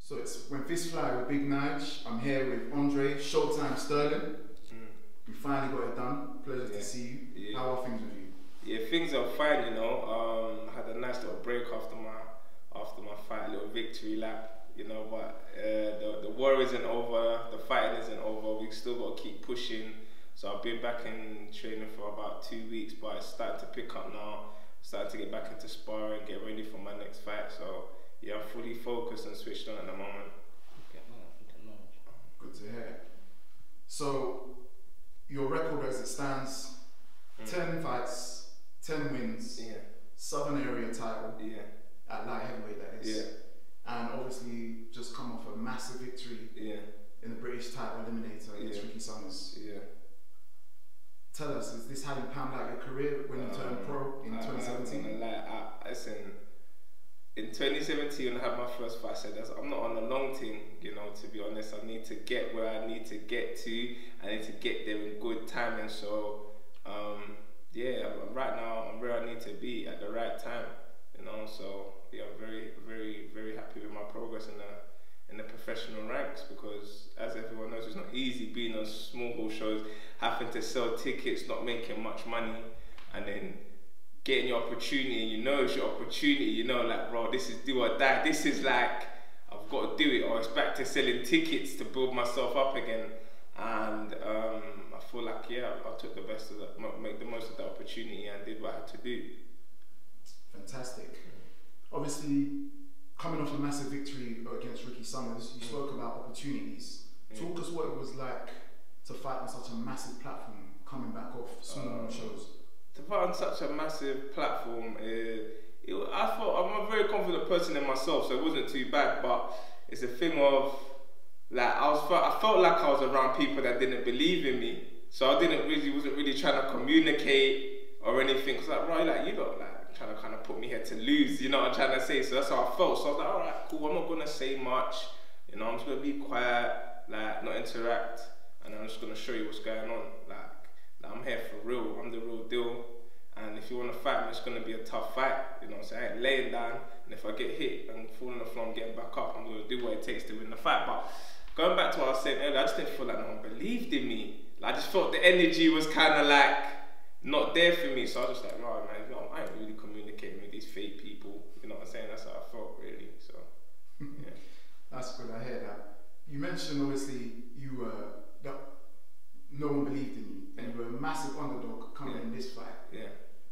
So it's When Fists Fly with Big Nige. I'm here with Andre, Showtime Sterling. We finally got it done. Pleasure to see you. Yeah. How are things with you? Yeah, things are fine, you know. I had a nice little break after my fight, a little victory lap, you know, but the war isn't over, the fighting isn't over, we've still got to keep pushing. So I've been back in training for about 2 weeks, but it's starting to pick up now, starting to get back into sparring, get ready for my next fight. So yeah, I'm fully focused and switched on at the moment. Good to hear. So your record as it stands, 10 fights, 10 wins, Southern area title, at light heavyweight that is, and obviously just come off a massive victory in the British title eliminator against Ricky Summers. Tell us, is this how you pound out your career when you turned pro in 2017? Listen, in 2017 when I had my first fight, I said I'm not on a long thing, you know, to be honest. I need to get where I need to get to. I need to get there in good timing. So yeah, right now I'm where I need to be at the right time, you know. So yeah, I'm very, very, very happy with my progress in the professional ranks, because as everyone knows, it's not easy being on small hall shows, having to sell tickets, not making much money, and then getting your opportunity, and you know it's your opportunity, you know, like, bro, this is do or die. This is like, I've got to do it, or it's back to selling tickets to build myself up again. And I feel like, yeah, I took the best of that, make the most of the opportunity and did what I had to do. Fantastic. Obviously, coming off a massive victory against Ricky Summers, you spoke about opportunities. Talk us what it was like to fight on such a massive platform, coming back off small shows. To fight on such a massive platform, I thought I'm a very confident person in myself, so it wasn't too bad. But it's a thing of, like, I felt like I was around people that didn't believe in me, so I wasn't really trying to communicate or anything. Cause like, right, like, you know, like trying to kind of put me here to lose, you know what I'm trying to say. So that's how I felt. So I was like, all right, cool. I'm not gonna say much, you know. I'm just gonna be quiet, like, not interact, and I'm just gonna show you what's going on, like I'm here for real, I'm the real deal, and if you want to fight me, it's going to be a tough fight, you know what I'm saying? I ain't laying down, and if I get hit and fall on the floor, I'm getting back up, I'm going to do what it takes to win the fight. But going back to what I was saying earlier, I just didn't feel like no one believed in me. Like, I just felt the energy was kind of like not there for me, so I was just like, right, man, no, I ain't really communicating with these fake people, you know what I'm saying? That's how I felt, really, so, yeah. That's good, I hear that. You mentioned, obviously, you were, no one believed in you, and you were a massive underdog coming in this fight.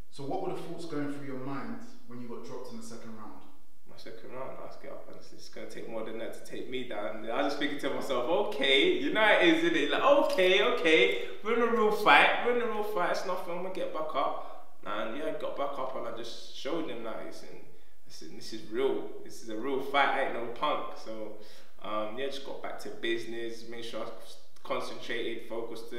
So what were the thoughts going through your mind when you got dropped in the second round? My second round, I was get up, and it's going to take more than that to take me down. I was just thinking to myself, okay, you know how it is, isn't it? Like, okay, we're in a real fight, it's nothing, I'm going to get back up. And yeah, I got back up and I just showed them that, this is real, this is a real fight, I ain't no punk. So yeah, just got back to business, make sure I concentrated, focused,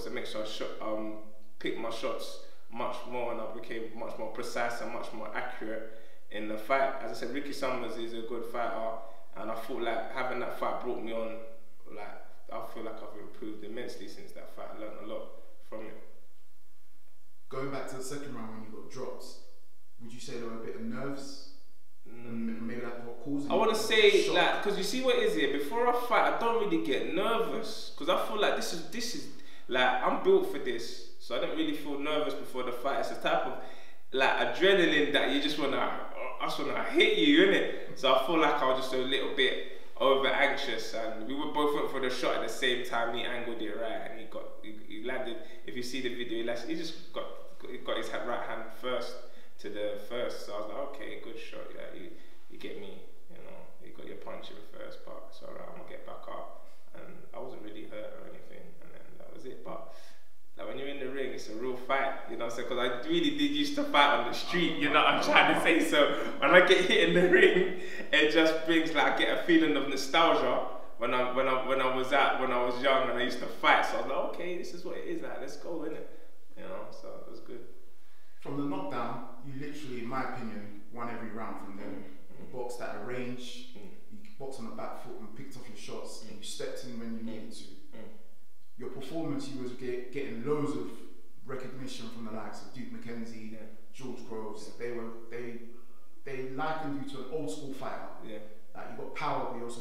and make sure I picked my shots much more, and I became much more precise and much more accurate in the fight. As I said, Ricky Summers is a good fighter, and I feel like having that fight brought me on. Like, I feel like I've improved immensely since that fight. I learned a lot from it. Going back to the second round when you got dropped, would you say there were a bit of nerves? And maybe like what caused it? I want to say, like, because you see what it is here, before I fight, I don't really get nervous, because I feel like this is like, I'm built for this, so I don't really feel nervous before the fight. It's a type of like adrenaline that you just wanna hit you, innit? So I feel like I was just a little bit over anxious, and we were both went for the shot at the same time. He angled it right, and he landed. If you see the video, he just got his right hand first to the first, so I was like, okay, good shot, yeah, you get me, you know, you got your punch in the first part, so I'm gonna get back up, and I wasn't really hurt or anything, and then that was it. But like, when you're in the ring, it's a real fight, you know what I'm saying, because I really did used to fight on the street, you know what I'm trying to say. So when I get hit in the ring, it just brings, like, I get a feeling of nostalgia when I was young and I used to fight. So I was like, okay, this is what it is, like, let's go, innit, you know, so it was good. From the knockdown, you literally, in my opinion, won every round from them. You boxed at a range, you boxed on the back foot and picked off your shots, and you stepped in when you needed to. Your performance, you was getting loads of recognition from the likes of Duke McKenzie, George Groves. They likened you to an old school fighter. Like, you got power, but you also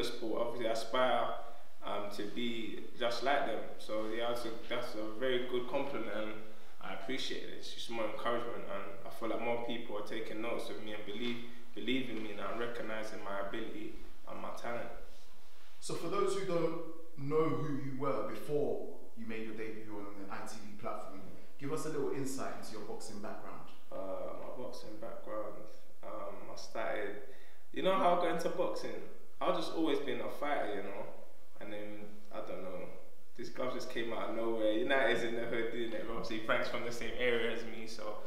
sport, obviously I aspire to be just like them. So yeah, that's a very good compliment, and I appreciate it. It's just more encouragement, and I feel like more people are taking notice of me and believe in me now, and recognizing my ability and my talent. So for those who don't know who you were before you made your debut on the ITV platform, give us a little insight into your boxing background. My boxing background, I started, you know how I got into boxing? I've just always been a fighter, you know, and then, I don't know, this glove just came out of nowhere. United's in the hood, didn't it? Obviously Frank's from the same area as me, so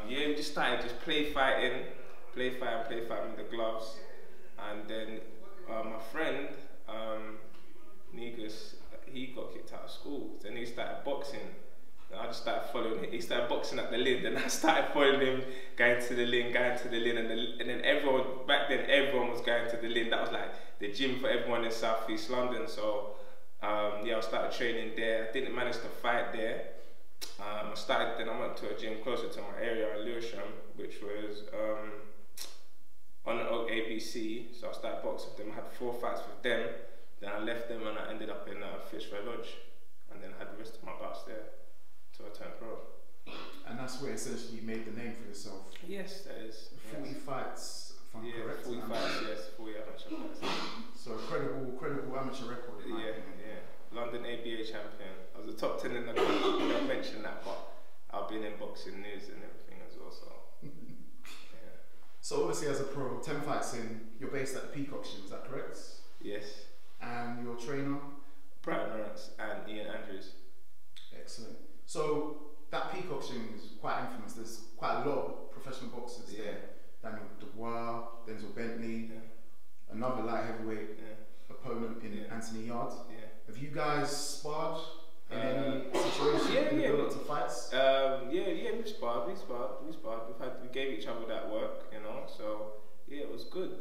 yeah, we just started just play fighting with the gloves, and then my friend, NIGEL, he got kicked out of school, then he started boxing. And I just started following him. He started boxing at the Lynn, and I started following him, going to the Lynn, and then everyone, back then everyone was going to the Lynn. That was like the gym for everyone in South East London. So yeah, I started training there. I didn't manage to fight there. I went to a gym closer to my area in Lewisham, which was on the ABC. So I started boxing with them. I had 4 fights with them. Then I left them and I ended up in Fishway Lodge, and then had the rest of my bouts there. So I turned pro. And that's where essentially you made the name for yourself. Yes, that is. 40 fights, if I'm correct. 40 fights, yes, 40 amateur fights. So credible amateur record. Yeah. London ABA champion. I was the top 10 in the country. You don't mention that, but I've been in boxing news and everything as well. So, yeah. So obviously as a pro, 10 fights in, you're based at the Peacock Gym, is that correct? Yes. And your trainer? Brian Lawrence and Ian Andrews. Excellent. So that Peacock Gym is quite infamous. There's quite a lot of professional boxers there. Daniel Dubois, Denzel Bentley, another light heavyweight opponent in Anthony Yarde. Have you guys sparred in any situation in the build-up to fights? We sparred. We gave each other that work, you know. So yeah, it was good.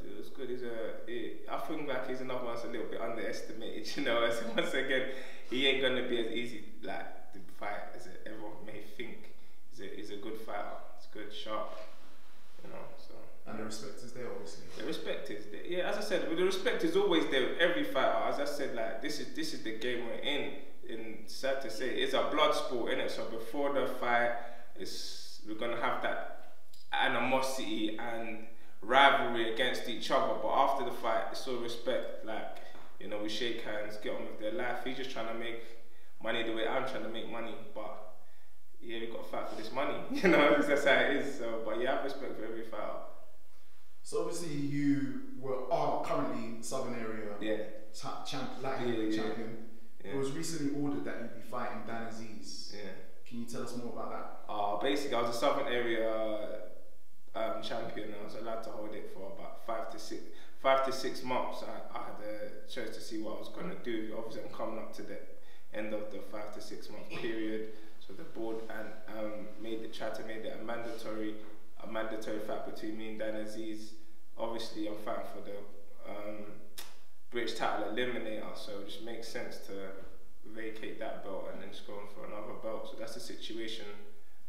I think like he's another one that's a little bit underestimated, you know. As once again, he ain't gonna be as easy like to fight as everyone may think. He's a good fighter. He's good, sharp, you know. So. And the respect is there, obviously. The respect is there. Yeah, as I said, the respect is always there with every fighter. As I said, like this is the game we're in. And sad to say, it's a blood sport, innit? So before the fight, we're gonna have that animosity and rivalry against each other. But after the fight, it's all respect. Like, you know, we shake hands, get on with their life. He's just trying to make money the way I'm trying to make money. But yeah, we got to fight for this money. You know, that's how it is. So, but yeah, I have respect for every fighter. So obviously you are currently Southern Area light heavyweight champion. It was recently ordered that you'd be fighting Dan Aziz. Can you tell us more about that? Basically, I was a Southern Area champion. I was allowed to hold it for about 5 to 6 months. I had a chance to see what I was going to do. Obviously, I'm coming up to the end of the 5 to 6 month period. So the board tried to make it a mandatory fight between me and Dan Aziz. Obviously, I'm fighting for the British title eliminator, so it just makes sense to vacate that belt and then just go on for another belt. So that's the situation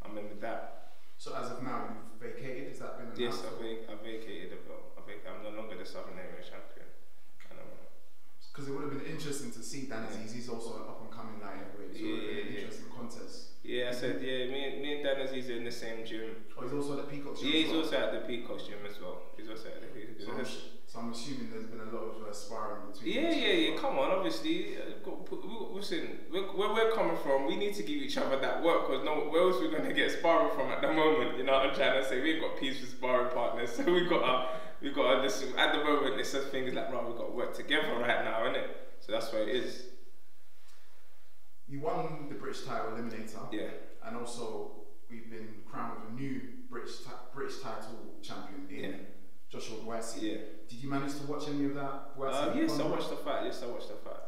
I'm in with that. So as of now, you've vacated? Has that been announced? Yes, I vacated the belt. I'm no longer the Southern Area champion. Because it would have been interesting to see Dan Aziz. He's also an up-and-coming light heavyweight, so it would have been an interesting contest. Yeah, I said, me and Dan Aziz are in the same gym. Oh, he's also at the Peacock Gym? Yeah, he's also at the Peacock Gym as well. He's also at the Peacock Gym. So I'm assuming there's been a lot of sparring between Yeah, come on, obviously. Listen, where we're coming from, we need to give each other that work, because where else are we going to get sparring from at the moment? You know what I'm trying to say? We ain't got peace with sparring partners, so we got to listen. At the moment, it's just things like, right, we've got to work together right now, innit? So that's what it is. You won the British title eliminator. Yeah. And also, we've been crowned with a new British title champion in Joshua Buatsi. Yeah. Did you manage to watch any of that? Yes, I watched the fight.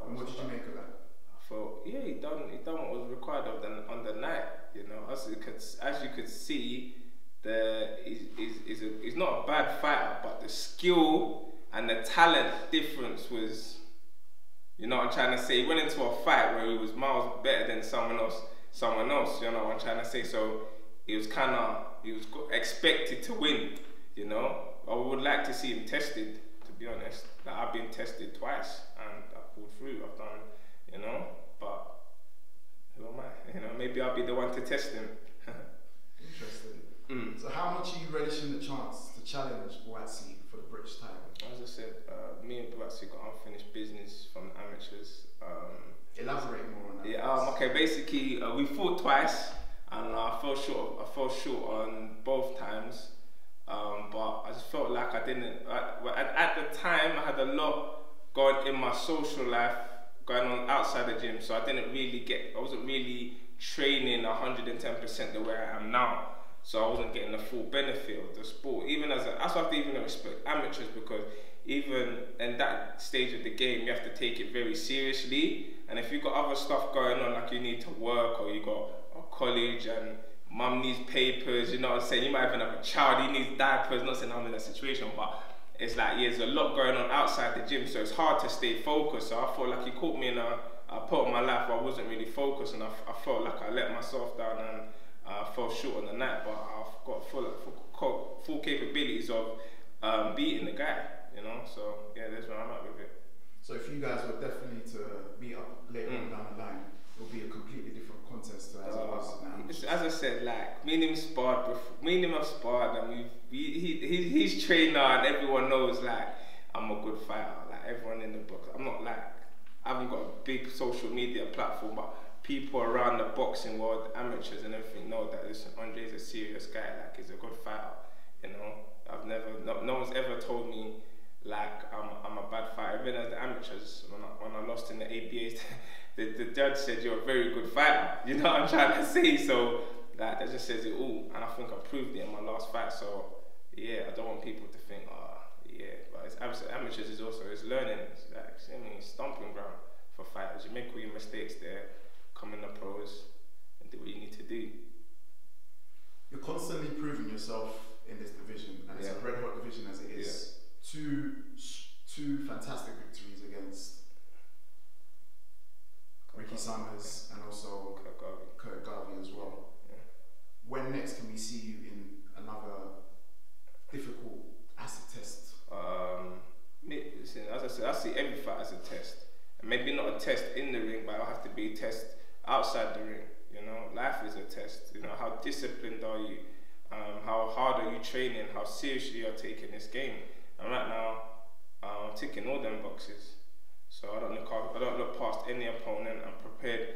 And what did you make of that? I thought, he done what was required of on the night. You know, as you could see, he's not a bad fighter, but the skill and the talent difference was, you know what I'm trying to say. He went into a fight where he was miles better than someone else. You know what I'm trying to say. So he was expected to win. You know, I would like to see him tested. To be honest, like I've been tested. tested twice and I pulled through. I've done, you know, but who am I? You know, maybe I'll be the one to test him. Interesting. So how much are you relishing the chance to challenge Buatsi for the British title? As I said, me and Buatsi got unfinished business from the amateurs. Elaborate more on that. Yeah. Okay. Basically, we fought twice, and I fell short on both times. But I just felt like I didn't. At the time, I had a lot going in my social life going on outside the gym, so I wasn't really training 110% the way I am now. So I wasn't getting the full benefit of the sport. That's why I have to even respect amateurs, because even in that stage of the game, you have to take it very seriously. And if you've got other stuff going on, like you need to work, or you got a college and mum needs papers, you know what I'm saying? You might even have a child, he needs diapers. Not saying I'm in that situation, but it's like, yeah, there's a lot going on outside the gym, so it's hard to stay focused. So I felt like he caught me in a part of my life where I wasn't really focused, and I felt like I let myself down and fell short on the night. But I've got full capabilities of beating the guy, you know. So yeah, that's where I'm at with it. So if you guys were definitely to meet up later on down the line, it'll be a completely different contest to as it was now. As I said, like me and him have sparred, and he's trainer, and everyone knows like I'm a good fighter. Like everyone in the box, I haven't got a big social media platform, but people around the boxing world, amateurs and everything, know that listen, Andre's a serious guy. Like he's a good fighter. You know, no one's ever told me like I'm a bad fighter. Even as the amateurs, when I lost in the ABAs, the judge said you're a very good fighter. You know what I'm trying to say? So that just says it all, and I think I proved it in my last fight. So yeah, I don't want people to think, yeah, but it's amateurs is also, it's learning. It's like, stomping ground for fighters. You make all your mistakes there, come in the pros, and do what you need to do. You're constantly proving yourself in this division, and it's a red hot division as it is. Two fantastic victories against Ricky Summers and also Kurt Garvey as well. Yeah. When next can we see you in another difficult acid test? Listen, as I said, I see every fight as a test. And maybe not a test in the ring, but it'll have to be a test outside the ring. You know, life is a test. You know, how disciplined are you? How hard are you training? How seriously you're taking this game? And right now, I'm ticking all them boxes. So I don't look past any opponent. I'm prepared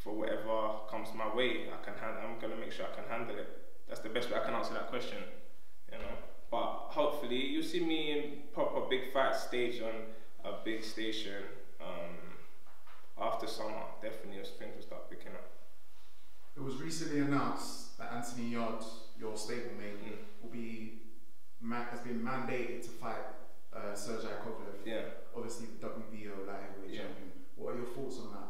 for whatever comes my way. I'm gonna make sure I can handle it. That's the best way I can answer that question. You know. But hopefully you'll see me in proper big fight stage on a big station after summer. Definitely things will start picking up. It was recently announced that Anthony Yarde, your stablemate, has been mandated to fight Sergei Kovlev. Yeah. Obviously the WBO light heavyweight champion. What are your thoughts on that?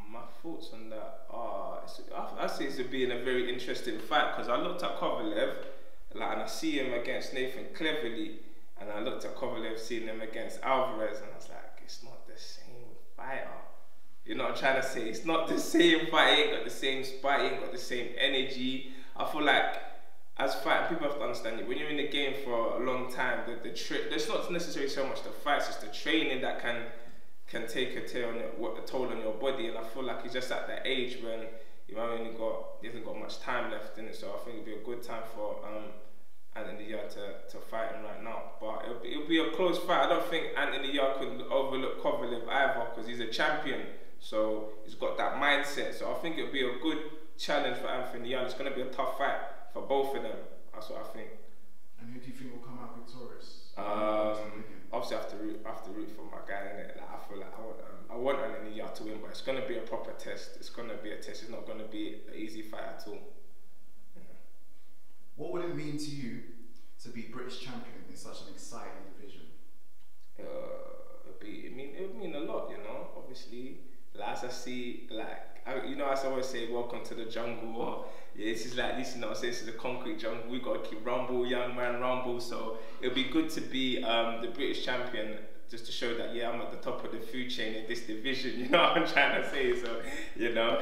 My thoughts on that are, I see it being a very interesting fight, because I looked at Kovalev, and I see him against Nathan Cleverly, and I looked at Kovalev, seeing him against Alvarez, and I was like, it's not the same fighter. You know what I'm trying to say? It's not the same fight. He ain't got the same spike, he ain't got the same energy. I feel like, as fighting, people have to understand it. When you're in the game for a long time, there's not necessarily so much the fights, it's the training that can take a toll on your body. And I feel like he's just at that age when he hasn't got much time left in it. So I think it'll be a good time for Anthony Yarde to fight him right now. But it'll be a close fight. I don't think Anthony Yarde could overlook Kovalev either, because he's a champion. So he's got that mindset. So I think it'll be a good challenge for Anthony Yarde. It's going to be a tough fight for both of them. That's what I think. And who do you think will come out victorious? Obviously, I have to root for my guy, innit? Like, I feel like I want Anthony Yarde to win, but it's going to be a proper test. It's going to be a test. It's not going to be an easy fight at all. What would it mean to you to be British champion in such an exciting division? It would mean a lot, you know. Obviously, like, as I see, as I always say, welcome to the jungle. Or this is like this, you know. This is the concrete jungle. We gotta keep rumble, young man, rumble. So it'll be good to be the British champion, just to show that I'm at the top of the food chain in this division. You know what I'm trying to say? So you know.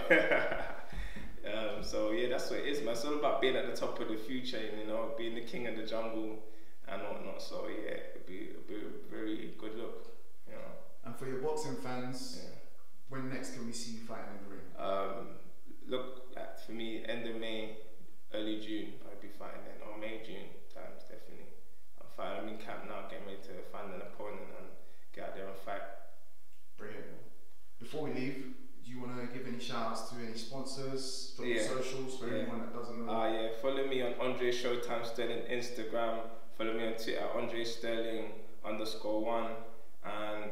So yeah, that's what it is, man. It's all about being at the top of the food chain, you know, being the king of the jungle and whatnot. So yeah, it'll be a very good look. opponent and get out there and fight. Brilliant. Before we leave, do you want to give any shout outs to any sponsors, drop your socials for anyone that doesn't know? Yeah, follow me on Andre Showtime Sterling Instagram, follow me on Twitter, Andre Sterling _1, and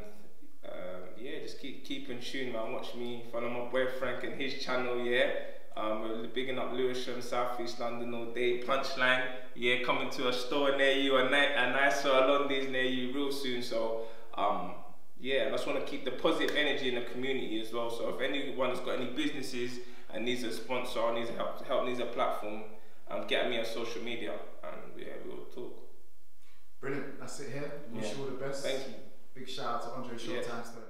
yeah, just keep in tune, man. Watch me, follow my boy Frank and his channel, we're bigging up Lewisham, South East London all day. Punchline, coming to a store near you, a nice London's near you real soon. So I just want to keep the positive energy in the community as well. So if anyone has got any businesses and needs a sponsor or needs help, needs a platform, get at me on social media, and we'll talk. Brilliant. That's it here. Wish you all the best. Thank you. Big shout out to Andre Showtime Sterling.